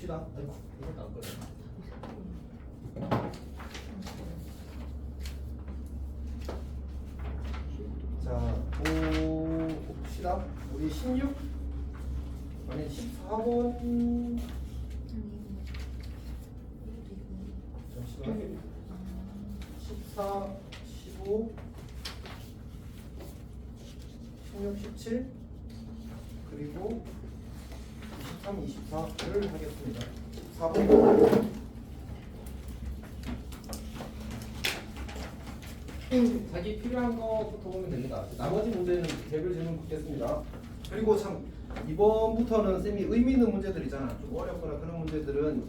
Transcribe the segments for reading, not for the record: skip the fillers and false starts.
봅시다. 아이고, 이것도 안 꺼져. 자, 봅시다. 우리 16 아니 14번 잠시만. 14, 15, 16, 17 그리고 23, 24를 하겠습니다. 14번 자기 필요한 것부터 보면 됩니다. 나머지 문제는 개별 질문 묻겠습니다. 그리고 참 이번부터는 쌤이 의미 있는 문제들 있잖아. 좀 어렵거나 그런 문제들은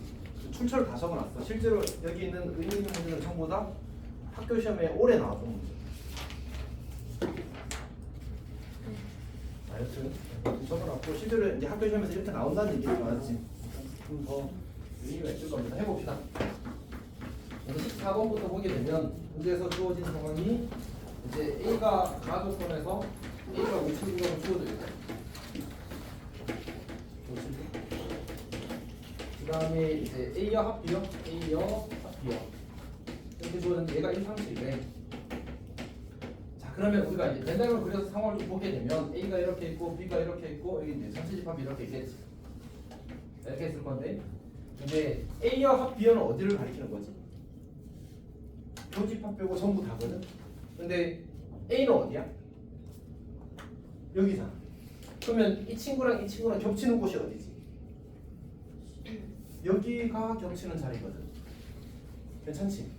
출처를 다 적어놨어. 실제로 여기 있는 의미 있는 문제들은 전부 다 학교 시험에 오래 나왔던 문제. 여튼 적어놨고 실제로 이제 학교 시험에서 이렇게 나온다는 얘기를 알았지. 좀 더 의미가 있을 겁니다. 해봅시다. 14번부터 보게 되면 문제에서 주어진 상황이 이제 A가 가조건에서 A가 50g을 주어져 있다. 그 다음에 이제 A여 합비여 이렇게 주어졌는데 얘가 1, 3, 7이래. 자 그러면 우리가 이제 대략을 그려서 상황을 좀 보게 되면 A가 이렇게 있고 B가 이렇게 있고 여기 이제 전체집합이 이렇게 있겠지. 이렇게 있을 건데 이제 A여 합비여는 어디를 가리키는 거지? 교집합 빼고 전부 다거든. 근데 A는 어디야? 여기잖아. 그러면 이 친구랑 이 친구랑 겹치는 곳이 어디지? 여기가 겹치는 자리거든. 괜찮지?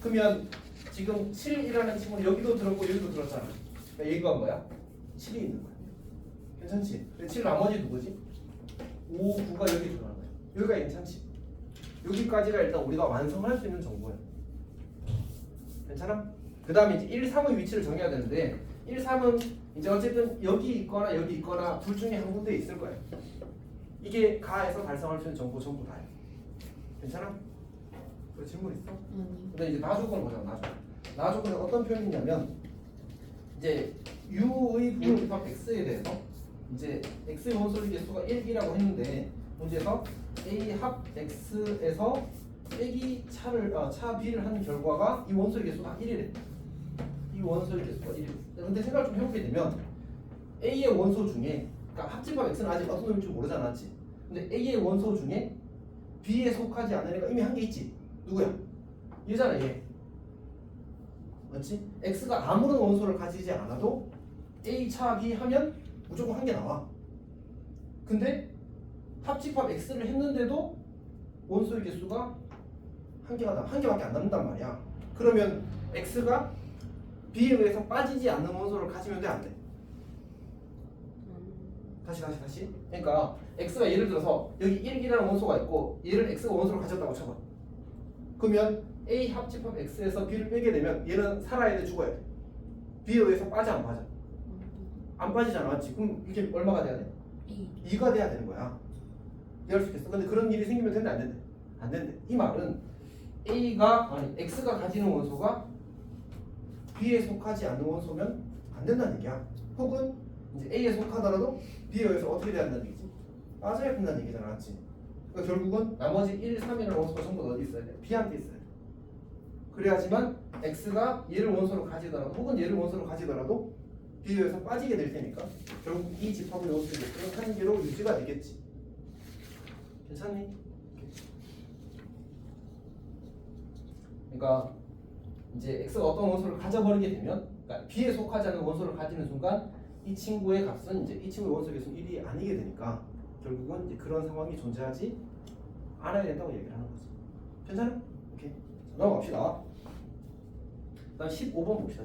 그러면 지금 7이라는 친구는 여기도 들었고 여기도 들었잖아. 그러니까 여기가 뭐야? 7이 있는 거야. 괜찮지? 7 나머지 누구지? 5, 9가 여기 들어가는 거야. 여기가 괜찮지? 여기까지가 일단 우리가 완성할 수 있는 정보야. 괜찮아? 그 다음에 이제 1, 3의 위치를 정해야 되는데 1, 3은 이제 어쨌든 여기 있거나 둘 중에 한 군데에 있을 거야. 이게 가에서 발생할 수 있는 정보 전부 다야. 괜찮아? 그 질문 있어? 근데 이제 나조건 보자. 나조건은 어떤 표현이냐면 이제 U의 부호집합 X에 대해서 이제 X의 원소리 개수가 1이라고 했는데 문제에서 A 합 X에서 빼기 차 B를 한 결과가 이 원소리 개수가 1이래. 이 원소리 개수가 1이래. 근데 생각을 좀 해보게 되면 A의 원소 중에 그러니까 합집합 X는 아직 어떤 놈인지 모르잖아. 맞지? 근데 A의 원소 중에 B에 속하지 않은 애가 이미 한 개 있지. 누구야? 얘잖아 얘. 맞지? X가 아무런 원소를 가지지 않아도 A 차 B 하면 무조건 한 개 나와. 근데 합집합 X를 했는데도 원소의 개수가 한 개밖에 안 남는단 말이야. 그러면 X가 B에 의해서 빠지지 않는 원소를 가지면 돼, 안 돼? 다시. 그러니까 X가 예를 들어서 여기 1이라는 원소가 있고 얘를 X가 원소를 가졌다고 쳐봐. 그러면 A 합집합 X에서 B를 빼게 되면 얘는 살아야 돼, 죽어야 돼? B에 의해서 빠져, 안 빠져? 안 빠지잖아, 맞지? 그럼 이게 얼마가 돼야 돼? 2가 돼야 되는 거야. 이해할 수 있겠어? 근데 그런 일이 생기면 된대, 안 된대? 안 된대. 이 말은 X가 가지는 원소가 B에 속하지 않는 원소면 안 된다는 얘기야. 혹은 이제 A에 속하더라도 B에 의해서 어떻게 돼야 한다는 얘기지? 빠져야 된다는 얘기잖아, 맞지? 그러니까 결국은 나머지 1, 3이라는 원소가 전부 어디 있어야 돼? B한테 있어야 돼. 그래야지만 X가 얘를 원소로 가지더라도 혹은 얘를 원소로 가지더라도 B에 의해서 빠지게 될 테니까 결국 이 집합의 원소의 개수는 한 개로 유지가 되겠지. 괜찮니? 그러니까 이제 X가 어떤 원소를 가져버리게 되면 그러니까 B에 속하지 않는 원소를 가지는 순간 이 친구의 값은 이제 이 친구의 원소 개수는 1이 아니게 되니까 결국은 이제 그런 상황이 존재하지 않아야 된다고 얘기를 하는 거지. 괜찮아? 오케이. 자, 넘어갑시다. 그다음 15번 봅시다.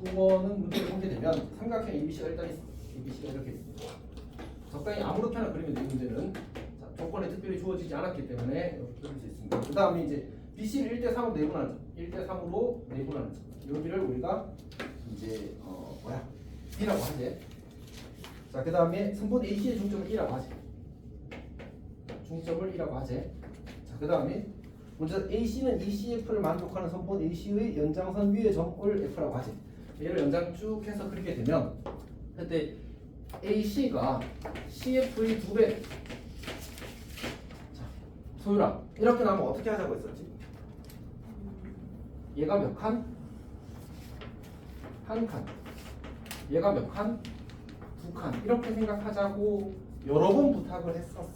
15번은 문제를 보게 되면 삼각형 ABC가 일단 있어. ABC가 이렇게 있습니다. 적당히 아무렇게나 그리면 돼. 이 문제는 자, 조건에 특별히 주어지지 않았기 때문에 이렇게 그릴 수 있습니다. 그 다음에 이제 BC를 1대3으로 내분하는 점, 1대3으로 내분하는 점. 여기를 우리가 이제 B라고 하지. 자, 그 다음에 선분 AC의 중점을 2라고 하지. 중점을 2라고 하지. 자, 그 다음에 먼저 AC는 ECF를 만족하는 선분 AC의 연장선 위의 점을 F라고 하지. 얘를 연장 쭉 해서 그리게 되면 그때 AC가 CF의 2배. 자, 소율아, 이렇게 나오면 어떻게 하자고 했었지? 얘가 몇 칸? 한 칸. 얘가 몇 칸? 2칸. 이렇게 생각하자고 여러 번 부탁을 했었던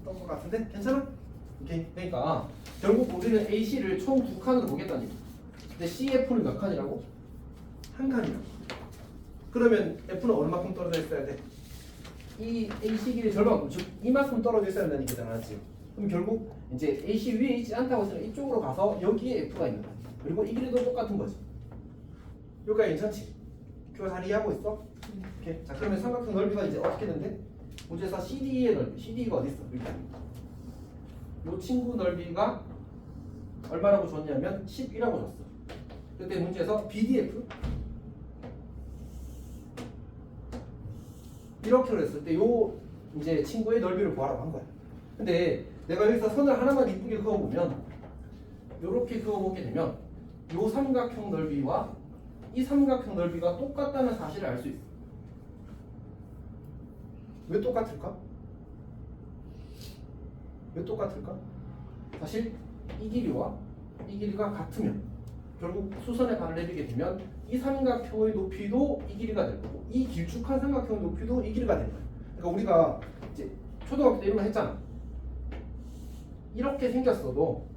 것 같은데 괜찮아? 오케이. 그러니까 결국 우리는 AC를 총 2칸으로 보겠다는 얘기. 근데 CF는 몇 칸이라고? 한 칸이라고. 그러면 F는 얼마큼 떨어져 있어야 돼? 이 AC 길이 절반만큼, 즉 이만큼 떨어져 있어야 한다는 얘기잖아, 맞지? 그럼 결국 이제 AC 위에 있지 않다고 해서 이쪽으로 가서 여기에 F가 있는 거야. 그리고 이 길이도 똑같은 거지. 여기가 괜찮지? 교잘 이해하고 있어? 오케이. 자, 그러면 삼각형 넓이가 이제 어떻게 된대? 문제에서 CD의 넓이, CD가 어디 있어? 여기. 이 친구 넓이가 얼마라고 줬냐면 10이라고 줬어. 그때 문제에서 BDF 이렇게 그랬을 때 요 이제 친구의 넓이를 구하라고 한 거야. 근데 내가 여기서 선을 하나만 이쁘게 그어보면 이렇게 그어보게 되면 요 삼각형 넓이와 이 삼각형 넓이가 똑같다는 사실을 알 수 있어. 왜 똑같을까? 왜 똑같을까? 사실 이 길이와 이 길이가 같으면 결국 수선의 반을 내리게 되면 이 삼각형의 높이도 이 길이가 될 거고 이 길쭉한 삼각형의 높이도 이 길이가 되는 거야. 그러니까 우리가 이제 초등학교 때 이런 거 했잖아. 이렇게 생겼어도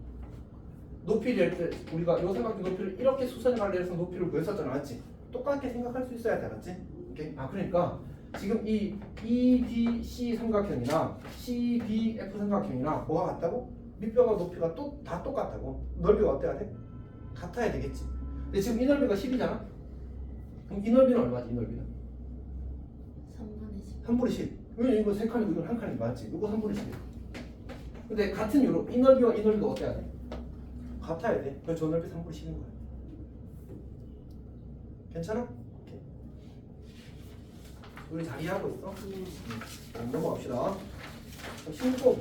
높이를 우리가 이 삼각형 높이를 이렇게 수선의 반을 내려서 높이를 구했었잖아, 맞지? 똑같게 생각할 수 있어야 돼, 맞지? 오케이? 아, 그러니까 지금 이 EDC 삼각형이나 CBF 삼각형이나 뭐가 같다고? 밑변과 높이가 다 똑같다고. 넓이가 어때야 돼? 같아야 되겠지. 근데 지금 이 넓이가 10이잖아? 그럼 이 넓이는 얼마지? 이 넓이는? 3분의 10. 3분의 10. 왜냐면 이거 3칸이고 이건 1칸이 맞지? 이거 3분의 10이야. 근데 같은 이유로 이 넓이와 이 넓이가 어때야 돼? 같아야 돼. 그래서 저 넓이 3분의 10인 거야. 괜찮아? 오케이. 우리 잘 이해하고 있어? 넘어갑시다. 16번.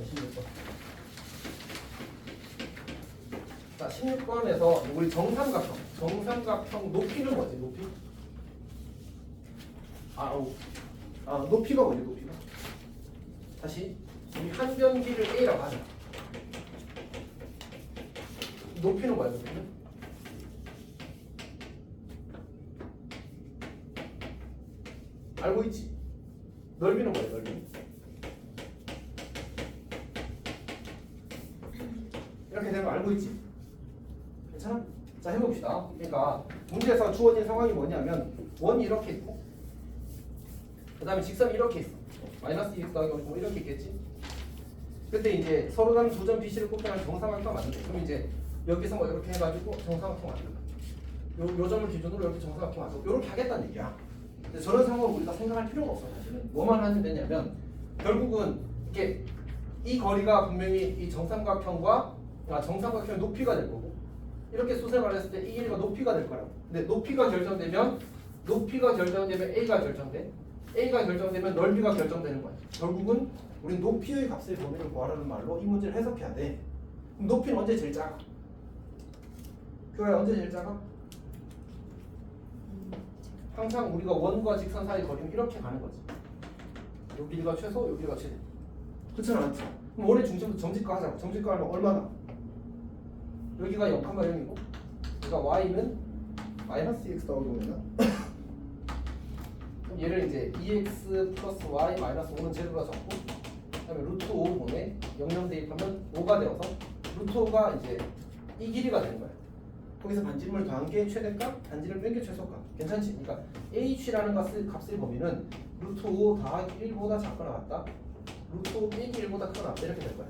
자, 16번에서 우리 정삼각형 높이는 뭐지? 높이? 높이가 뭐지? 높이가? 다시 우리 한 변기를 A라고 하자. 높이는 뭐야? 높이는? 알고 있지? 넓이는 뭐야? 넓이? 이렇게 되는 거 알고 있지? 괜찮아? 자, 해봅시다. 그러니까 문제에서 주어진 상황이 뭐냐면 원이 이렇게 있고 그 다음에 직선이 이렇게 있어. 마이너스 2x 더하기 5 이렇게 있겠지? 근데 이제 서로 다른 두 점 BC를 곱해서 정삼각형 만든대. 그럼 이제 여기서 뭐 이렇게 해가지고 정삼각형 만든다. 요 점을 기준으로 이렇게 정삼각형 만들고 이렇게 하겠다는 얘기야. 근데 저런 상황을 우리가 생각할 필요가 없어. 사실은 뭐만 하면 되냐면 결국은 이렇게 이 거리가 분명히 이 정삼각형과 정삼각형의 높이가 될 거고 이렇게 수색을 했을 때 이 길이가 높이가 될 거라고. 근데 높이가 결정되면 A가 결정돼. A가 결정되면 넓이가 결정되는 거야. 결국은 우린 높이의 값의 범위를 구하라는 말로 이 문제를 해석해야 돼. 그럼 높이는 언제 제일 작아? 교야 언제 제일 작아? 항상 우리가 원과 직선 사이 거리는 이렇게 가는 거지. 요 길이가 최소, 요 길이가 최대. 그렇지는 않지. 그럼 원의 중심부터 점직과 하자고. 점직과 하면 얼마나? 여기가 0,0이고 그러니까 y는 마이너스 2x 더하기 5면 그럼 얘를 이제 2x 플러스 y 마이너스 5는 제로라 적고 그다음에 루트 5 분에 00 대입하면 5가 되어서 루트 5가 이제 이 길이가 되는 거야. 거기서 반지름을 더한 게 최대값, 반지름 뺀 게 최소값. 괜찮지? 그러니까 h라는 값의 범위는 루트 5 더하기 1보다 작거나 같다. 루트 5 빼기 1보다 크거나 같다. 이렇게 될 거야.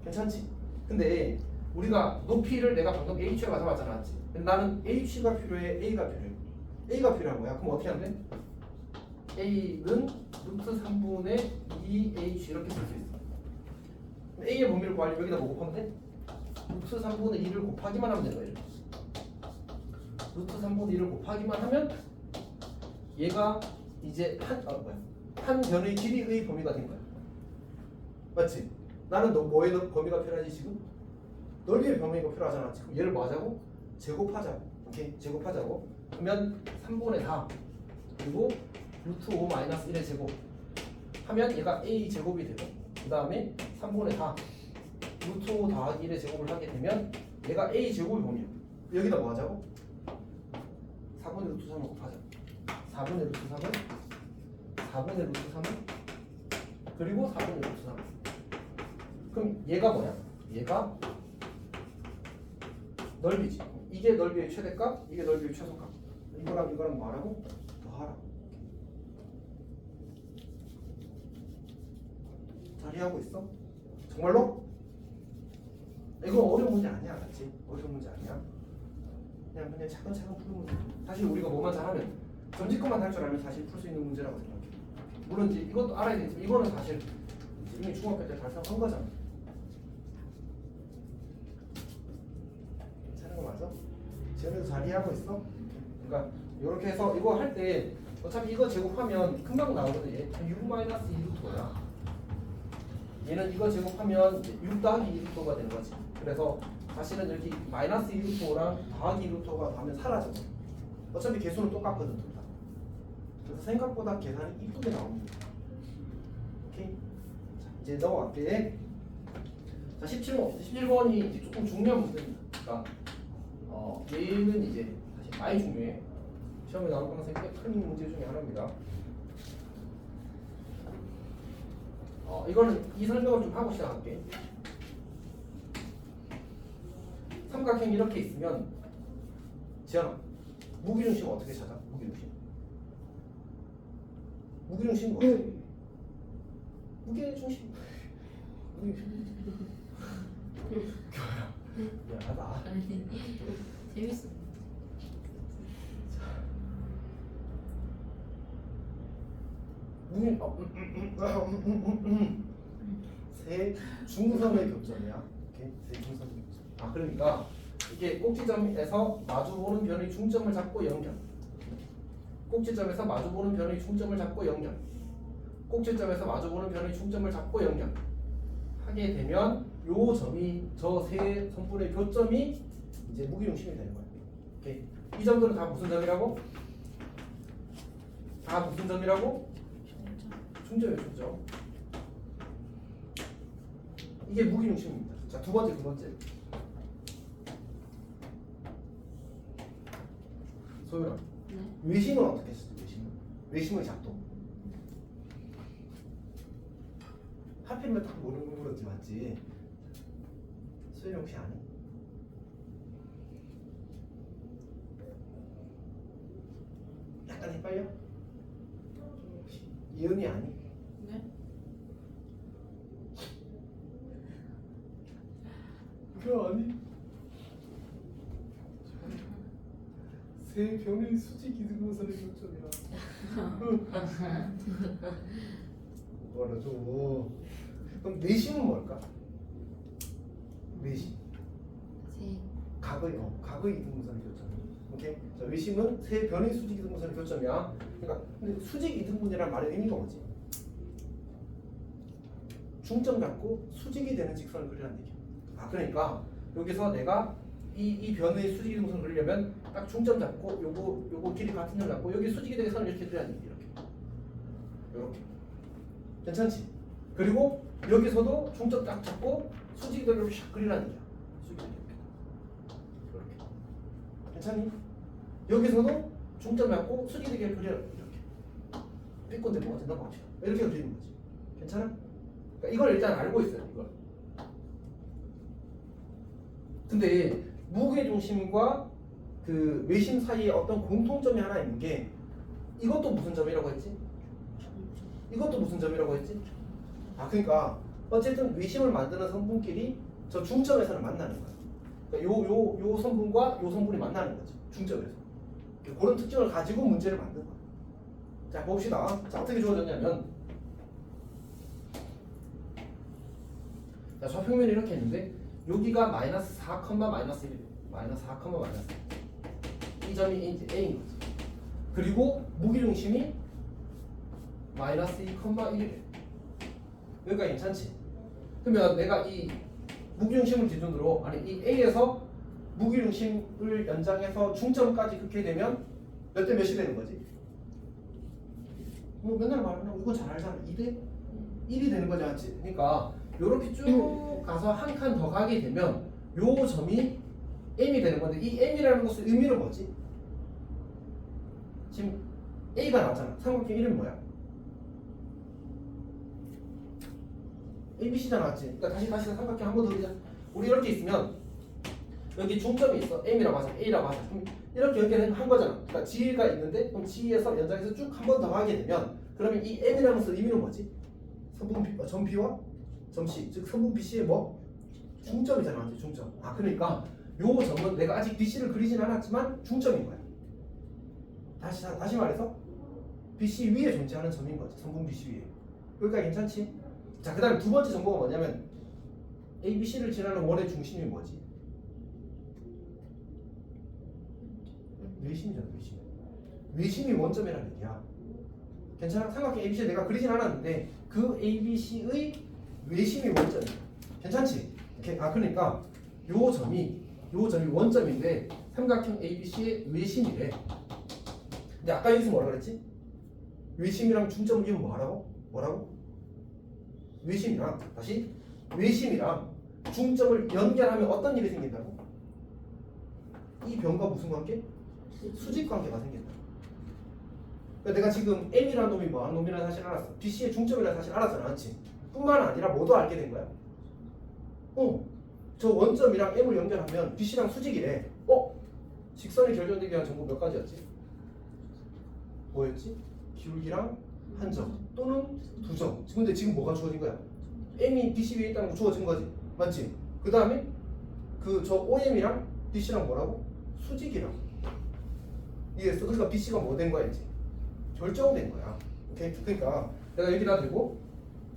괜찮지? 근데 우리가 높이를 내가 방금 h로 가져왔잖아, 맞지? 근데 나는 h가 필요해, a가 필요해. a가 필요한 거야. 그럼 어떻게 하면 돼? a는 루트 3분의 2h 이렇게 쓸 수 있어. 그럼 a의 범위를 구하려면 여기다 뭐 곱하면 돼? 루트 3분의 2를 곱하기만 하면 되는 거야. 이렇게. 루트 3분의 2를 곱하기만 하면 얘가 이제 한 변의 길이의 범위가 된 거야. 맞지? 나는 뭐의 범위가 필요하지 지금? 넓이의 범위가 필요하잖아. 지금 얘를 뭐 하자고? 제곱하자고. 오케이? 제곱하자고. 그러면 3분의 4 그리고 루트 5 마이너스 1의 제곱 하면 얘가 a 제곱이 되고 그 다음에 3분의 4 루트 5 더하기 1의 제곱을 하게 되면 얘가 a 제곱이 보면 여기다 뭐 하자고? 4분의 루트 3을 곱하자. 4분의 루트 3은 4분의 루트 3은 그리고 4분의 루트 3 그럼 얘가 뭐야? 얘가 넓이지. 이게 넓이의 최대값, 이게 넓이의 최소값. 이거랑 이거랑 뭐 하라고? 더하라. 잘 이해하고 있어? 정말로? 이거 어려운 문제 아니야, 맞지? 어려운 문제 아니야. 그냥 차근차근 푸는 문제. 사실 우리가 뭐만 잘하면 점집것만 할 줄 알면 사실 풀 수 있는 문제라고 생각해. 물론 이제 이것도 알아야 되겠지만 이거는 사실 이미 중학교 때 달성한 거잖아. 괜찮은 거 맞아? 지금도 잘 이해하고 있어? 그러니까 이렇게 해서 이거 할 때 어차피 이거 제곱하면 금방 나오거든. 얘 6-2루트야. 얘는 이거 제곱하면 6 더하기 2루트가 되는 거지. 그래서 사실은 여기 마이너스 2루트랑 더하기 2루트가 하면 사라져. 어차피 개수는 똑같거든, 둘 다. 그래서 생각보다 계산이 이쁘게 나옵니다. 오케이? 자, 이제 넘어갈게. 자, 17번이 이제 조금 중요한 문제입니다. 그러니까 얘는 이제 사실 많이 중요해. 시험에 나올 가능성이 꽤 큰 문제 중에 하나입니다. 이거는 이 설명을 좀 하고 시작할게. 삼각형이 이렇게 있으면 지현아, 무기중심 어떻게 찾아? 무기중심. 무기중심 어떻게? 무게중심. 교야. 미안하다. 아니 재밌어. 세 중선의 교점이야. 오케이? 세 중선의 교점. 아, 그러니까 이게 꼭지점에서 마주보는 변의 중점을 잡고 연결. 꼭지점에서 마주보는 변의 중점을 잡고 연결. 꼭지점에서 마주보는 변의 중점을 잡고 연결. 하게 되면 요 점이 저 세 선분의 교점이 이제 무기중심이 되는 거야. 오케이. 이 점들은 다 무슨 점이라고? 다 무슨 점이라고? 중점이에요, 중점. 이게 무기중심입니다. 자, 두 번째. 소율아, 네. 외심은 어떻게 쓰지? 외심의 작동. 하필이면 딱 모르는 거 물었지, 맞지? 소율이 혹시 아니? 약간 헷갈려? 이은이 아니? 네? 그거 아니? 세 변의 수직 이등분선의 교점이야. 말아줘. 그럼 내심은 뭘까? 내심. 세. 각의 이등분선의 교점. 오케이. 자, 외심은 세 변의 수직 이등분선의 교점이야. 그러니까 근데 수직 이등분이란 말의 의미가 뭐지? 중점 잡고 수직이 되는 직선을 그리라는 얘기야. 아, 그러니까 여기서 내가 이 변의 수직 이등분선을 그리려면 딱 중점 잡고 요거 길이 같은 점 잡고 여기 수직이 되게 선을 이렇게 그려야 돼. 이렇게. 괜찮지? 그리고 여기서도 중점 딱 잡고 수직이 되게 이렇게 샥 그리라는 얘기야. 수직이 이렇게. 괜찮니? 여기서도 중점 잡고 수직이 되게 그려 이렇게. 삐꼰대 뭐가 된다 봅시다. 이렇게 그리는 거지. 괜찮아? 그러니까 이걸 일단 알고 있어요. 이걸. 근데 무게중심과 그 외심 사이에 어떤 공통점이 하나 있는 게 이것도 무슨 점이라고 했지? 이것도 무슨 점이라고 했지? 아, 그러니까 어쨌든 외심을 만드는 성분끼리 저 중점에서는 만나는 거야. 그러니까 요 성분과 요 성분이 만나는 거지. 중점에서. 그런 특징을 가지고 문제를 만든 거야. 자, 봅시다. 자, 어떻게 주어졌냐면 자, 좌평면이 이렇게 있는데 여기가 마이너스 4, 마이너스 1이에요. 마이너스 4, 마이너스 1. 이 점이 이제 A인 거지. 그리고 무기중심이 마이너스 2, 1이래. 여기가 괜찮지? 그러면 내가 이 무기중심을 기준으로 이 A에서 무기중심을 연장해서 중점까지 긋게 되면 몇 대 몇이 되는 거지? 뭐 맨날 말하는 이거 잘 알잖아. 2대 1이 되는 거지, 맞지? 그러니까 요렇게 쭉 가서 한 칸 더 가게 되면 요 점이 m이 되는 건데 이 m이라는 것의 의미는 뭐지? 지금 a가 나왔잖아. 삼각형 이름이 뭐야? ABC가 나왔지. 그러니까 다시 삼각형 한 번 더 그리자. 우리 이렇게 있으면 여기 중점이 있어. M이라고 하자. A라고 하자. 그럼 이렇게 연결한 거잖아. 그러니까 G가 있는데 그럼 G에서 연장해서 쭉 한 번 더 하게 되면 그러면 이 M이라는 것의 의미는 뭐지? 점 B와 점 C. 즉 선분 BC의 뭐? 중점이잖아. 맞지? 중점. 아 그러니까 요 점은 내가 아직 BC를 그리진 않았지만 중점인 거야. 다시 말해서 BC 위에 존재하는 점인 거지. 선분 BC 위에. 여기까지 괜찮지? 자, 그 다음에 두 번째 정보가 뭐냐면 ABC를 지나는 원의 중심이 뭐지? 외심이잖아, 외심. 외심이 원점이라는 얘기야. 괜찮아? 삼각형 ABC 내가 그리진 않았는데 그 ABC의 외심이 원점이야. 괜찮지? 오케이. 아 그러니까 요 점이 원점인데 삼각형 ABC의 외심이래. 근데 아까 여기서 뭐라 그랬지? 외심이랑 중점을 이으면 뭐라고? 외심이랑 다시 외심이랑 중점을 연결하면 어떤 일이 생긴다고? 이 변과 무슨 관계? 수직 관계가 생긴다. 그러니까 내가 지금 M이라는 놈이 뭐하는 놈이라는 사실 알았어. BC의 중점이라는 사실 알았잖아, 맞지? 뿐만 아니라 뭐도 알게 된 거야. 저 원점이랑 M을 연결하면 BC랑 수직이래. 직선이 결정되기 위한 정보 몇 가지였지? 뭐였지? 기울기랑 한 점 또는 두 점. 근데 지금 뭐가 주어진 거야? M이 BC 위에 있다는 거 주어진 거지, 맞지? 그 다음에 저 OM이랑 BC랑 뭐라고? 수직이랑. 이해했어? 그러니까 BC가 뭐 된 거야 이제? 결정된 거야. 오케이? 그러니까 내가 여기다 대고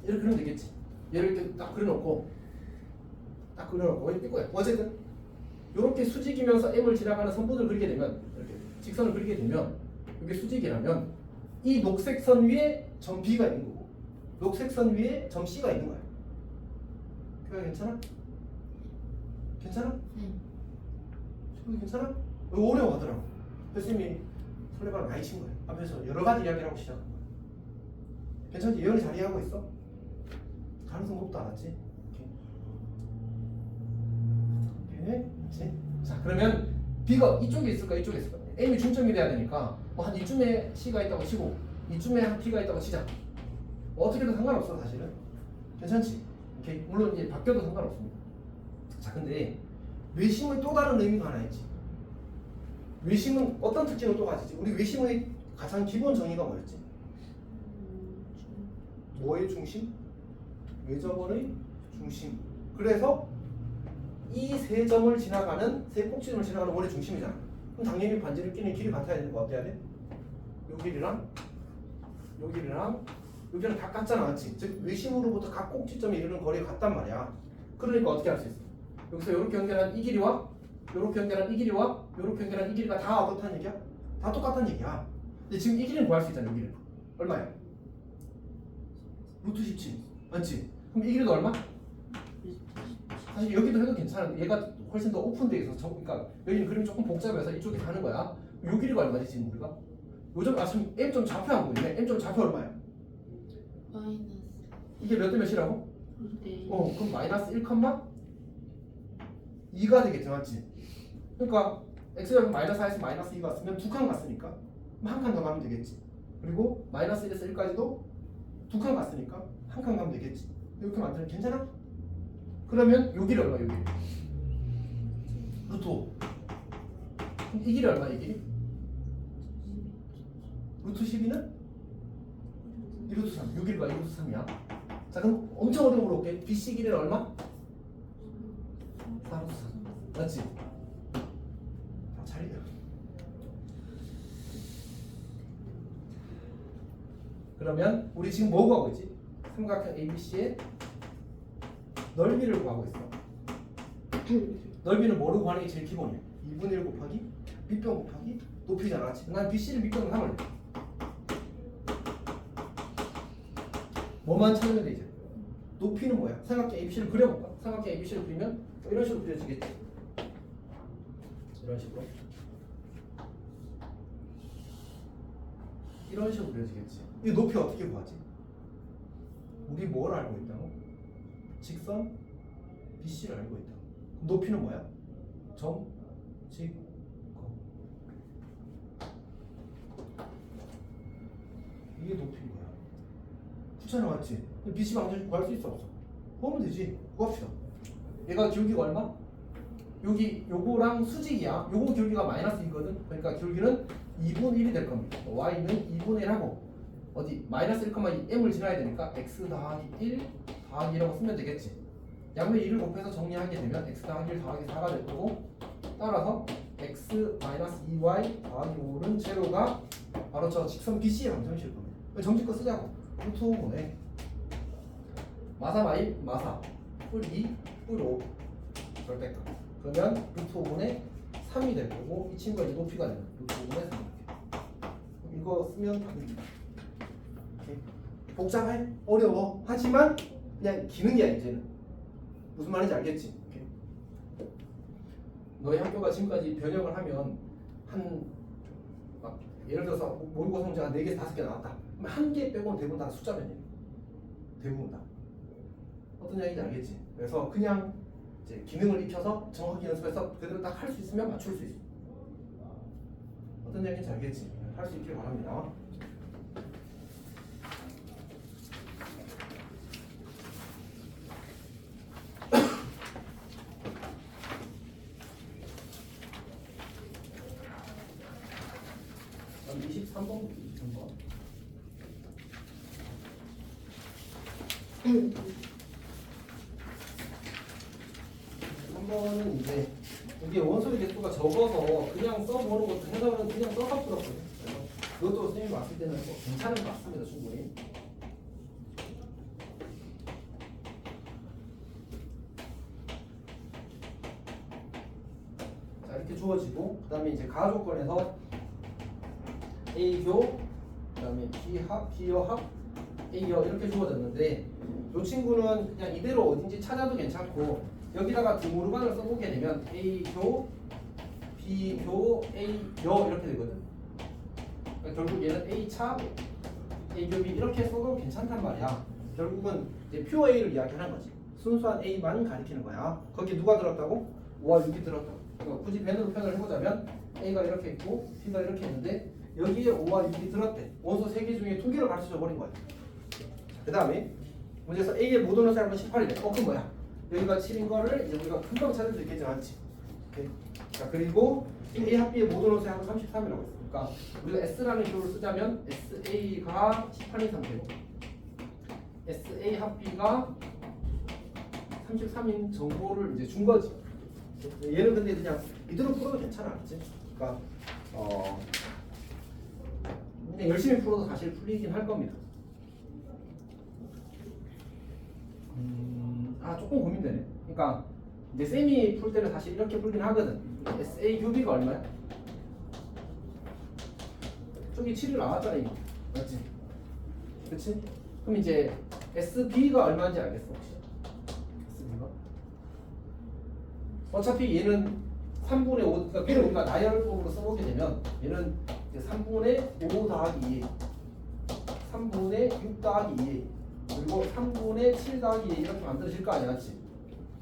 이렇게 그리면 되겠지. 얘를 이렇게 딱 그려놓고 이거야. 어쨌든 이렇게 수직이면서 M을 지나가는 선분을 그리게 되면 이렇게 직선을 그리게 되면 이게 수직이라면 이 녹색 선 위에 점 B가 있는 거고 녹색 선 위에 점 C가 있는 거야. 그거 괜찮아? 괜찮아? 친구들 괜찮아? 이거 어려워하더라고. 교수님이 설레발을 많이 친 거예요. 앞에서 여러 가지 이야기를 하고 시작한 거야. 괜찮지? 예언이 잘 이해하고 있어? 가능성 높다, 알았지? 오케이. 그렇지? 자, 그러면 B가 이쪽에 있을까? 이쪽에 있을까? M이 중점이 돼야 되니까 뭐 한 이쯤에 C가 있다고 치고 이쯤에 한 P가 있다고 치자. 어떻게든 상관없어, 사실은. 괜찮지? 오케이. 물론 이제 바뀌어도 상관없습니다. 자, 근데 외심의 또 다른 의미가 하나 있지. 외심은 어떤 특징을 또 가지지? 우리 외심의 가장 기본 정의가 뭐였지? 뭐의 중심? 외점원의 중심. 그래서 이 세 점을 지나가는 세 꼭지점을 지나가는 원의 중심이잖아. 그럼 당연히 반지를 끼는 길이 같아야 되는 거 어때야 돼? 요 길이랑 요 길이랑 여기는 다 같잖아, 맞지? 즉 외심으로부터 각 꼭지점에 이르는 거리가 같단 말이야. 그러니까 어떻게 할 수 있어? 여기서 이렇게 연결한 이 길이와 이렇게 연결한 이 길이와 이렇게 연결한 이 길이가 다 어떻다는 얘기야? 다 똑같다는 얘기야. 근데 지금 이 길이는 구할 수 있잖아, 이 길이. 얼마야? 루트 17. 맞지? 그럼 이 길이도 얼마? 사실 여기도 해도 괜찮은데 얘가 훨씬 더 오픈되어 있어서 그러니까 여기는 그림이 조금 복잡해서 이쪽에 가는 거야. 요 길이가 얼마지 지금 우리가? 요즘 지금 M점 좌표 안 보이네. M점 좌표 얼마야? 마이너스. 이게 몇 대 몇이라고? 네. 그럼 마이너스 1,2가 되겠죠, 맞지? 그러니까 x좌표 마이너스 4에서 마이너스 2가 왔으면 두 칸 갔으니까 한 칸 더 가면 되겠지. 그리고 마이너스 1에서 1까지도 두 칸 갔으니까 한 칸 가면 되겠지. 이렇게 만들면 괜찮아? 그러면 요 길이 얼마? 요 길이 루트 5. 그럼 이 길이 얼마? 이 길이? 루트 12는? 1루트 3. 요 길이가 1루트 3이야. 자, 그럼 엄청 어려운 걸로 올게. BC 길이는 얼마? 4루트 3. 맞지? 잘 이겨. 그러면 우리 지금 뭐 구하고 있지? 삼각형 ABC의 넓이를 구하고 있어. 넓이는 뭐로 구하는 게 제일 기본이야? 2분의 1 곱하기 밑변 곱하기 높이잖아. 난 BC를 밑변으로 삼을래. 뭐만 찾으면 돼 이제. 높이는 뭐야? 삼각형 ABC를 그려볼까? 삼각형 ABC를 그리면 이런 식으로 그려지겠지. 이런 식으로. 이런 식으로 그려지겠지. 이 높이 어떻게 구하지? 우리 뭘 알고 있다고? 직선 BC를 알고 있다. 높이는 뭐야? 점, 직, 거. 이게 높이인 거야. 귀찮아 맞지? BC 방정식 구할 수 있어 없어? 구하면 되지. 구합시다. 얘가 기울기가 얼마? 여기 요거랑 수직이야. 요거 기울기가 마이너스 2거든. 그러니까 기울기는 2분의 1이 될 겁니다. y는 2분의 1 하고 어디 마이너스 1,2 m을 지나야 되니까 x 더하기 1 더하기 1라고 쓰면 되겠지. 양면 2를 곱해서 정리하게 되면 x 더하기 1 더하기 4가 될 거고 따라서 x 마이너스 2y 더하기 5는 제로가 바로 저 직선 BC의 방정식일 겁니다. 정직껏 쓰자고. 루트 5분의 마사 마일 마사 뿔 2, 뿔 5 절대값. 그러면 루트 5분의 3이 될 거고 이 친구가 이제 높이가 되는 루트 5분의 3 이렇게. 이거 쓰면 답입니다. 오케이. 복잡해? 어려워? 하지만 그냥 기능이야 이제는. 무슨 말인지 알겠지? 오케이. 너희 학교가 지금까지 변형을 하면 막 예를 들어서 모의고사 문제가 4개, 5개 나왔다. 그럼 한 개 빼고는 대부분 다 숫자 변형. 대부분 다. 어떤 얘기인지 알겠지? 그래서 그냥 이제 기능을 익혀서 정확히 연습해서 그대로 딱 할 수 있으면 맞출 수 있어. 어떤 얘기인지 알겠지? 할 수 있길 바랍니다. 그럼 23번. 3번은 이제 이게 원소의 개수가 적어서 그냥 써보는 것도 해석은 그냥 써서 풀었거든요. 그래서 그것도 선생님이 봤을 때는 뭐 괜찮은 것 같습니다. 충분히. 자 이렇게 주어지고 그 다음에 이제 가하 조건에서 A교 그 다음에 B합, B여합, A여 이렇게 주어졌는데 이 친구는 그냥 이대로 어딘지 찾아도 괜찮고 여기다가 두모르간을 써보게 되면 A교, B교, A여 이렇게 되거든. 그러니까 결국 얘는 A차, A교, B 이렇게 써도 괜찮단 말이야. 결국은 이제 표 A를 이야기하는 거지. 순수한 A만 가리키는 거야. 거기에 누가 들었다고? 5와 6이 들었다고. 그러니까 굳이 벤으로 표현을 해보자면 A가 이렇게 있고 B가 이렇게 있는데 여기에 5와 6이 들었대. 원소 3개 중에 2개를 가르쳐 버린 거야. 그 다음에 문제에서 A의 모든 원소의 합은 18이래. 그럼 뭐야? 여기가 7인 거를 이제 우리가 금방 찾을 수 있겠지 않지? 오케이. 자 그리고 A 합비의 모든 원소의 합은 33이라고 했어. 그러니까 우리가 S라는 기호를 쓰자면 SA가 18인 상태고 SA 합비가 33인 정보를 이제 준 거지. 얘는 근데 그냥 이대로 풀어도 괜찮아, 그렇지? 그러니까 그냥 열심히 풀어도 사실 풀리긴 할 겁니다. 조금 고민되네. 그러니까 이제 쌤이 풀 때는 사실 이렇게 풀긴 하거든. SA 교비가 얼마야? 저기 7이 나왔잖아 이거. 맞지? 그치? 그럼 이제 SB가 얼마인지 알겠어 혹시? SB가? 어차피 얘는 3분의 5, 그러니까 B를 우리가 나열법으로 써보게 되면 얘는 이제 3분의 5 더하기 2 3분의 6 더하기 2 그리고 3분의 7 더하기 2 이렇게 만들어질 거 아니야, 맞지?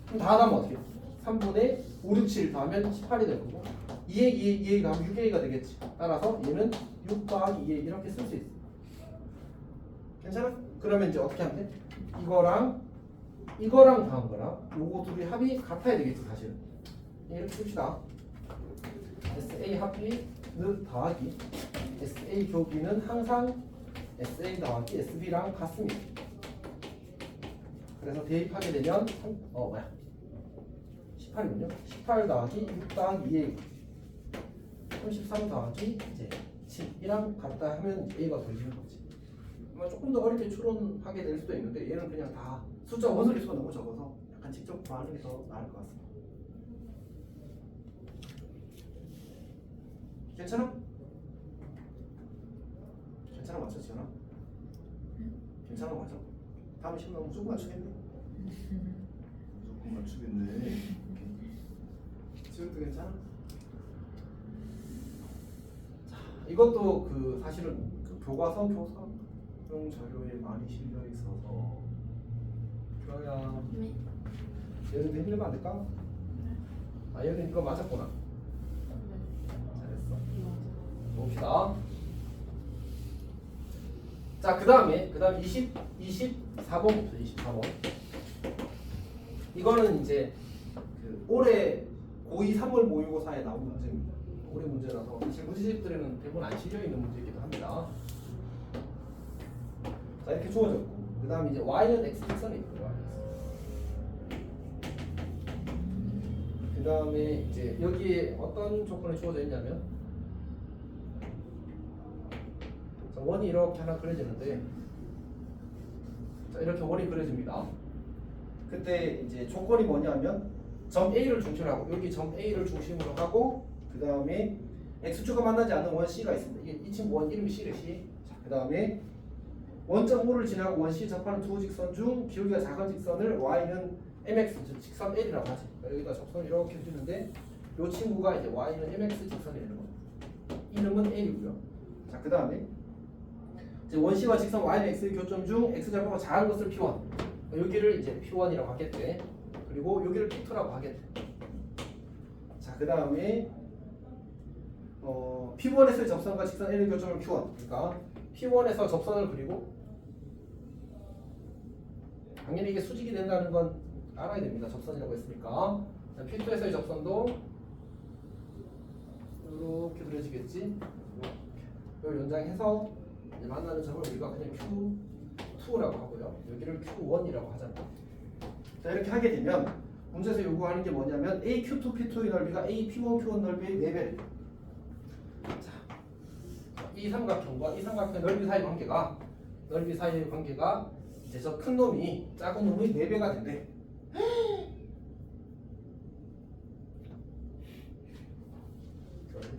그럼 다 하면 어떻게 돼? 3분의 5, 6, 7 더하면 18이 될 거고 2A, 2A 더하면 6A가 되겠지. 따라서 얘는 6 더하기 2A 이렇게 쓸 수 있어. 괜찮아? 그러면 이제 어떻게 하면 돼? 이거랑 다음 거랑 요거 둘이 합이 같아야 되겠지 사실은. 이렇게 씁시다. SA 합이 더하기 SA 교비는 항상 SA 더하기 SB랑 같습니다. 그래서 대입하게 되면 18이군요. 18 더하기 6 더하기 2A 33 더하기 이제 7이랑 같다 하면 A가 보이는 거지. 아마 조금 더 어렵게 추론하게 될 수도 있는데 얘는 그냥 다 숫자 원소리 수가 너무 적어서 약간 직접 구하는 게 더 나을 것 같습니다. 괜찮아? 괜찮아 맞죠 지현아? 괜찮아 맞아? 다음 시험 나오면 무조건 맞추겠네. 무조건 맞추겠네. 지금도 괜찮아? 자, 이것도 그 사실은 그 교과서 교사용 자료에 많이 실려 있어서 그래야 네. 얘네들 힘들면 안 될까? 아 얘네들 이거 맞았구나. 잘했어. 봅시다. 자, 그 다음에 24번부터 24번. 이거는 이제 그 올해 고2 3월 모의고사에 나온 문제입니다. 올해 문제라서 사실 문제집들에는 대부분 안 실려 있는 문제이기도 합니다. 자, 이렇게 주어졌고, 그 다음에 이제 y는 x 직선이 있고요. 그 다음에 이제 여기에 어떤 조건이 주어져 있냐면, 자, 원이 이렇게 하나 그려지는데, 자, 이렇게 원이 그려집니다. 그때 이제 조건이 뭐냐면 점 A를 중심으로 하고 여기 점 A를 중심으로 하고 그 다음에 x축과 만나지 않는 원 C가 있습니다. 이게 이 친구 원 이름이 C래 C. 그 다음에 원점 O를 지나고 원 C 접하는 두 직선 중 기울기가 작은 직선을 y는 mx 즉 직선 L이라고 하지. 여기다 접선을 이렇게 해주는데 이 친구가 이제 y는 mx 직선이 되는 겁니다. 이름은 L이고요. 자, 그 다음에 이제 원 C와 직선 y는 x의 교점 중 x 좌표가 작은 것을 P1. 여기를 이제 P1이라고 하겠대. 그리고 여기를 P2라고 하겠대. 자, 그 다음에 P1에서의 접선과 직선 L의 교점을 Q1. 그러니까 P1에서 접선을 그리고 당연히 이게 수직이 된다는 건 알아야 됩니다. 접선이라고 했으니까. 자, P2에서의 접선도 이렇게 그려지겠지. 이걸 연장해서 이제 만나는 점을 우리가 그냥 Q2라고 하고요. 여기를 Q1이라고 하잖아요. 자, 이렇게 하게 되면 문제에서 요구하는 게 뭐냐면 AQ2 P2의 넓이가 AP1 Q1 넓이의 4배. 자, 이 삼각형과 이 삼각형 넓이 사이의 관계가 이제 저 큰 놈이 작은 놈의 4배가 된대.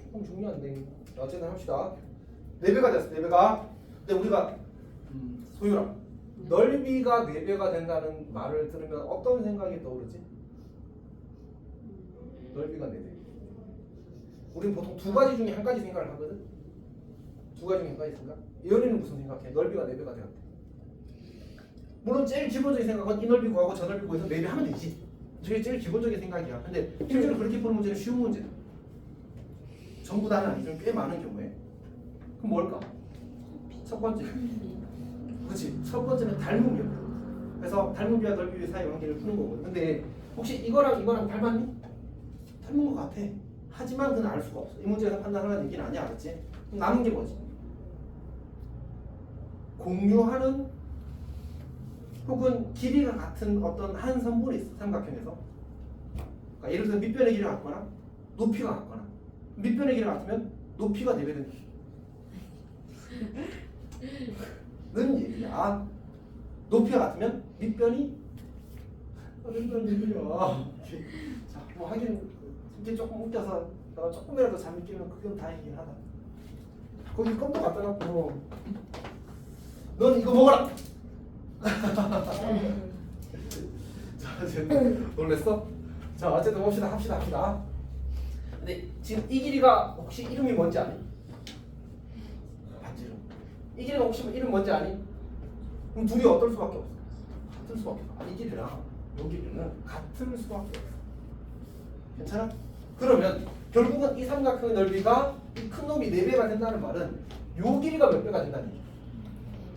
조금 중요한데 어쨌든 합시다. 4배가 됐어. 4배가. 근데 우리가 소유라 넓이가 4배가 된다는 말을 들으면 어떤 생각이 떠오르지? 넓이가 4배. 우리는 보통 두 가지 중에 한 가지 생각을 하거든. 두 가지 중에 한 가지 생각. 예언이는 무슨 생각해? 넓이가 4배가 되었대. 물론 제일 기본적인 생각은 이 넓이 구하고 저 넓이 구해서 4배 하면 되지. 저게 제일 기본적인 생각이야. 근데 실제로 그렇게 푸는 문제는 쉬운 문제야. 전부 다는 아니지만 꽤 많은 경우에. 그럼 뭘까? 첫 번째. 그렇지. 첫 번째는 닮음이야. 그래서 닮음비와 넓이 사이 관계를 푸는 거거든. 근데 혹시 이거랑 닮았니? 닮은 것 같아. 하지만 그는 알 수가 없어. 이 문제에서 판단하는 얘기는 아니야. 알았지? 그럼 남은 게 뭐지? 공유하는 혹은 길이가 같은 어떤 한 선분이 있어. 삼각형에서. 그러니까 예를 들어서 밑변의 길이가 같거나 높이가 같거나. 밑변의 길이가 같으면 높이가 4배 된다. 는 얘기야. 높이가 같으면 밑변이 얘기야. 자, 뭐 하긴 이게 조금 웃겨서 내가 조금이라도 잠이 깨면 그건 다행이긴 하다. 거기 껌도 갖다 놓고 넌 이거 먹어라. 자, 이제 놀랬어? 자, 어쨌든 합시다. 근데 지금 이 길이가 혹시 이름이 뭔지 아니? 반지름. 이 길이가 혹시 이름 뭔지 아니? 그럼 둘이 어떨 수밖에 없어? 같을 수밖에 없어. 이 길이랑 이 길이는 같을 수밖에 없어. 괜찮아? 그러면 결국은 이 삼각형의 넓이가 이 큰 놈이 4배가 된다는 말은 요 길이가 몇 배가 된다는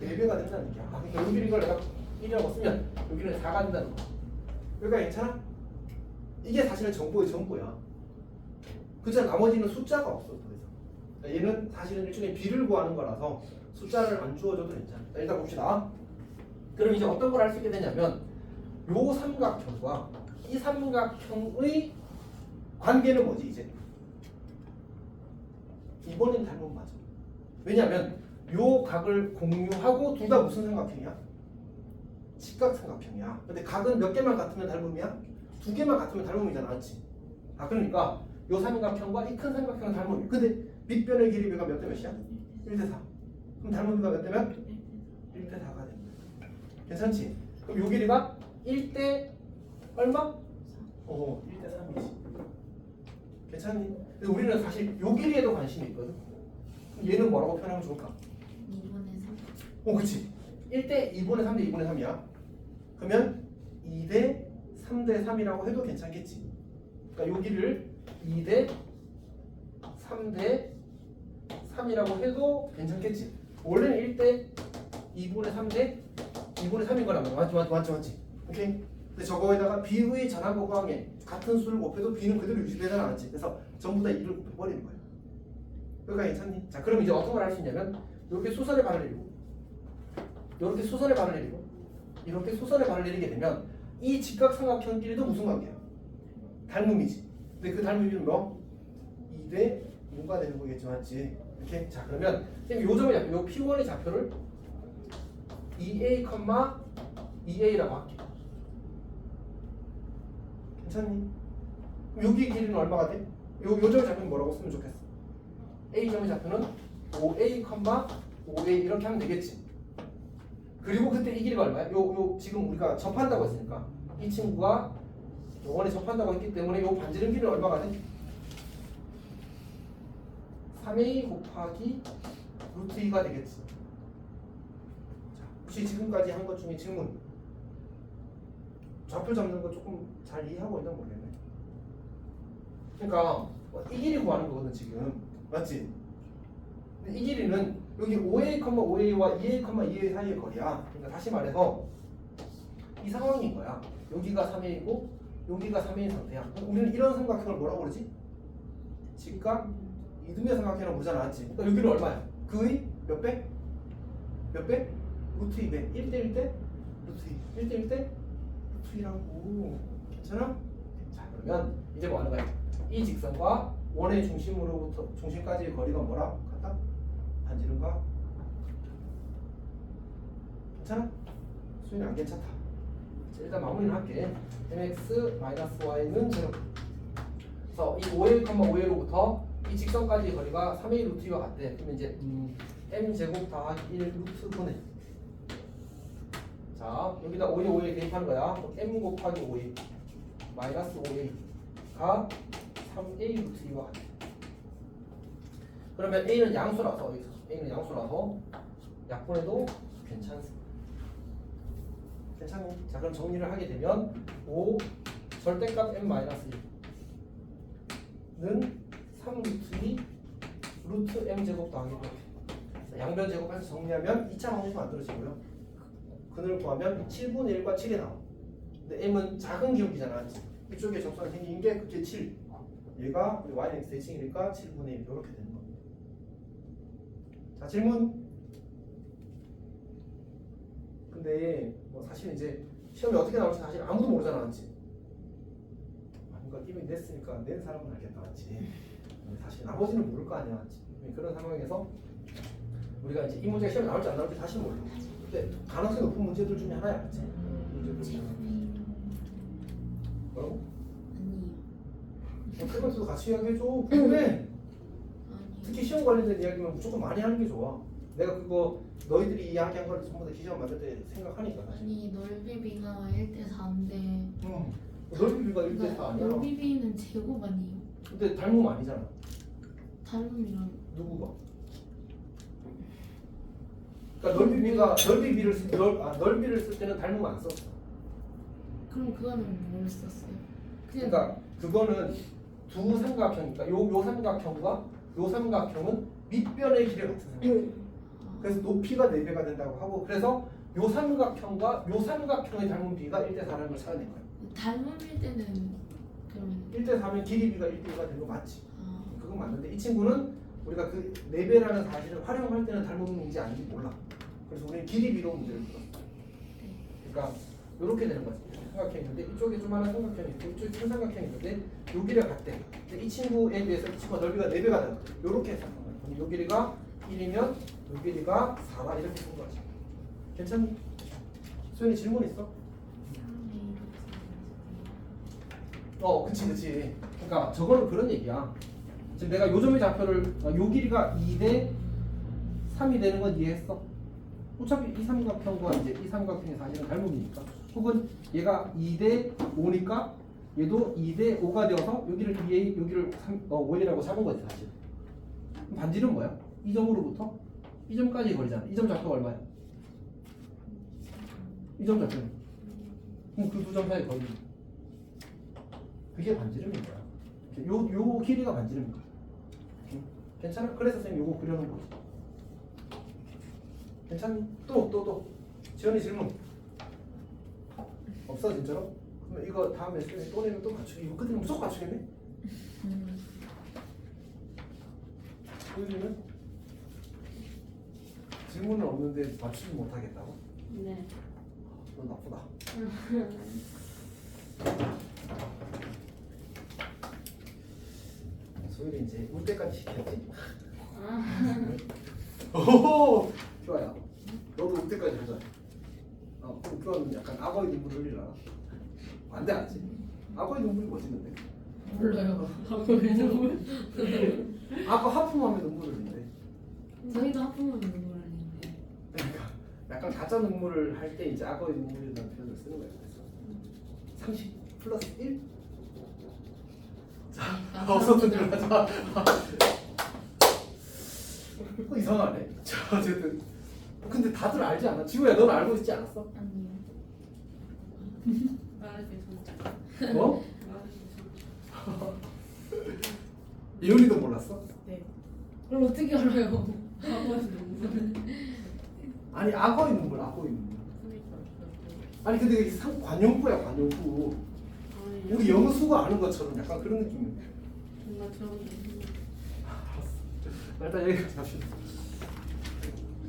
얘기야? 4배가 된다는 얘기야. 그러니까 요 길이를 내가 1이라고 쓰면 여기는 4가 된다는 거야. 그러니까 괜찮아? 이게 사실은 정보의 전부야. 그렇잖아. 나머지는 숫자가 없어. 그래서 얘는 사실은 일종의 비를 구하는 거라서 숫자를 안 주어줘도 괜찮아. 자, 일단 봅시다. 그럼 이제 어떤 걸 할 수 있게 되냐면 요 삼각형과 이 삼각형의 관계는 뭐지 이제? 이번엔 닮은 맞아. 왜냐면 요 각을 공유하고 둘 다 무슨 삼각형이야? 직각삼각형이야. 근데 각은 몇 개만 같으면 닮음이야? 2개만 같으면 닮음이잖아, 맞지? 아, 그러니까 요 삼각형과 이 큰 삼각형은 닮음이야. 근데 밑변의 길이가 몇 대 몇이야? 1대 4. 그럼 닮음비가 몇 대면? 1대 4가 됩니다. 괜찮지? 그럼 요 길이가 1대 얼마? 1대 3이지. 괜찮니? 근데 우리는 사실 요 길이에도 관심이 있거든. 그럼 얘는 뭐라고 표현하면 좋을까? 그치. 1대 2분의 3대 2분의 3이야. 그러면 2대 3대 3이라고 해도 괜찮겠지. 그러니까 여기를 2대 3대 3이라고 해도 괜찮겠지. 원래는 1대 2분의 3대 2분의 3인 거란 말이야. 맞지. 오케이? 근데 저거에다가 b의 전압고강에 같은 수를 곱해도 b는 그대로 유지되잖아, 않지? 그래서 전부 다 2를 곱해버리는 거야. 그러니까 괜찮니? 자, 그럼 이제 어떤 걸 할 수 있냐면 이렇게 수선의 반을 내리고 이렇게 수선의 반을 내리고 이렇게 수선의 반을 내리게 되면 이 직각삼각형끼리도 무슨 관계야? 닮음이지. 근데 그 닮음이 뭐? 2대 5가 되는 거겠지, 맞지? 이렇게. 자, 그러면 요 점의 좌표, 요 P1의 좌표를 2A, 2A라고 할게. 괜찮니? 그럼 여기 길이는 얼마가 돼? 요 점의 좌표는 뭐라고 쓰면 좋겠어? A 점의 좌표는 5A, 5A 이렇게 하면 되겠지. 그리고 그때 이 길이가 얼마야? 요 지금 우리가 접한다고 했으니까 이 친구가 요번에 접한다고 했기 때문에 요 반지름 길이는 얼마가 돼? 3A 곱하기 루트 2가 되겠지. 자, 혹시 지금까지 한 것 중에 질문 좌표 잡는 거 조금 잘 이해하고 있나 모르겠네. 그러니까 이 길이 구하는 거거든 지금. 맞지? 근데 이 길이는 여기 5A, 5A와 2A, 2A 사이의 거리야. 그러니까 다시 말해서 이 상황인 거야. 여기가 3A고 여기가 3A인 상태야. 우리는 이런 삼각형을 뭐라고 그러지? 직각 이등변 삼각형이라고 그러잖아, 맞지? 그러니까 여기는 얼마야? 그의 몇 배? 몇 배? 루트 2배. 1대 1대 루트 2. 1대 1대 루트 2라고. 괜찮아? 자, 그러면 이제 뭐 하는 거야? 이 직선과 원의 중심으로부터 중심까지의 거리가 뭐라? 같다? 반지름과 괜찮아? 수준이 안 괜찮다. 자, 일단 마무리를 할게. mx-y는 0. 그래서 이 5a, 5a로부터 이 직선까지의 거리가 3a 루트 2와 같대. 그러면 이제 m 제곱 더하기 1 루트 분의. 자, 여기다 5에 5에 대입하는 거야. m 곱하기 5a 마이너스 5a가 3a 루트 2와 같아. 그러면 a는 양수라서 여기서 a는 양수라서 약분해도 괜찮습니다. 괜찮니? 자, 그럼 정리를 하게 되면 5 절대값 m-1는 3 루트 2 루트 m 제곱 더하기 1. 양변 제곱해서 정리하면 2차 방정식 만들어지고요. 근을 구하면 7분의 1과 7이 나와. 근데 m은 작은 기울기잖아. 이쪽에 접선이 생긴 게 그게 7. 얘가 y는 x 대칭이니까 7분의 1 이렇게 되는 겁니다. 자, 질문. 근데 뭐 사실 이제 시험이 어떻게 나올지 사실 아무도 모르잖아, 맞지? 뭔가 이미 냈으니까 낸 사람은 알겠다, 맞지? 사실 나머지는 모를 거 아니야, 맞지? 그런 상황에서 우리가 이제 이 문제가 시험에 나올지 안 나올지 사실 몰라. 근데 가능성이 높은 문제들 중에 하나야, 맞지? 문제들 중에 하나. 뭐라고? 아니요. 그러면서도 같이 이야기해줘. 궁금해. 아니요. 특히 시험 관련된 이야기면 무조건 많이 하는 게 좋아. 내가 그거 너희들이 이야기한 걸 전부 다 기시험 만들 때 생각하니까 사실. 아니 넓이비가 1대 4인데 넓이비가 1대 4 아니야? 넓이비는 제곱 아니에요? 근데 닮음 아니잖아. 닮음이랑 누구가? 그러니까 넓이비를 쓸 때는 닮음 안 썼어. 그럼 그거는 뭘 썼어요? 그러니까 그거는 두 삼각형이니까 요 삼각형과 요 삼각형은 밑변의 길이 같은 삼각형. 그래서 높이가 4배가 된다고 하고, 그래서 요 삼각형과 요 삼각형의 닮은 비가 1대 4라는 걸 찾아낸 거야. 닮음일 때는 그러면 1대 4면 길이 비가 1대 2가 되는 거 맞지? 아, 그건 맞는데 이 친구는 우리가 그 4배라는 사실을 활용할 때는 닮음인지 아닌지 몰라. 그래서 우리는 길이 비로 문제를 풀었어. 그러니까 이렇게 되는 거지. 삼각형이 있는데 이쪽에 조그마한 삼각형이 있고 이쪽에 큰 삼각형이 있는데 요 길이가 같대. 근데 이 친구에 비해서 이 친구가 넓이가 4배가 된다. 이렇게 해서 요 길이가 1이면 요 길이가 4다 이렇게 쓴 거지. 괜찮니? 소연이 질문 있어? 그치. 그러니까 저거는 그런 얘기야. 지금 내가 요점의 좌표를 요 길이가 2대 3이 되는 건 이해했어? 어차피 이 삼각형과 이제 이 삼각형의 사실은 닮음이니까. 혹은 얘가 2대 5니까 얘도 2대 5가 되어서 여기를 2A 여기를 5A라고 잡은 거지 사실. 반지름 뭐야? 이 점으로부터 이 점까지 거리잖아. 이 점 좌표가 얼마야? 이 점 잡히는. 그럼 그 두 점 사이 거리. 그게 반지름인 거야. 요 길이가 반지름인 거야. 괜찮아? 그래서 선생님 요거 그려놓은 거지. 괜찮니? 또 지연이 질문 없어 진짜로? 그러면 이거 다음에 선생님 또 내면 또 갖추기. 이거 끝에는 무조건 갖추겠네? 보여주면 질문은 없는데 맞추지 못하겠다고? 네. 너 나쁘다. 소율이 이제 울 때까지 시켰지? 오, 좋아요. 너도 울 때까지 하자. 그건 약간 악어의 눈물 흘리라. 안돼 안지. 악어의 눈물이 멋있는데. 몰라요. 하고의 눈물. 악어 하품하면 눈물 흘린대. 저희도 하품하면 눈물 흘리는데. 그러니까 약간 가짜 눈물을 할 때 이제 악어의 눈물이라는 표현을 쓰는 거예요. 그래서 30 플러스 1? 없었던 줄 하자. 이상하네. 자, 어쨌든. 근데 다들 알지 않아? 지우야, 넌 알고 있지 않았어? 아니요. 말하기 진짜. 어? 말하기 진짜. 예은이도 몰랐어? 네. 그걸 어떻게 알아요? 아버지 너무. 아니, 악어의 눈물, 악어의 눈물. 그러니까. 아니, 근데 이게 관용구야, 관용구. 아니. 우리 영수가 아는 것처럼 약간 그런 느낌이야. 정말 들어보기 힘들어. 알았어. 일단 여기까지 합시다.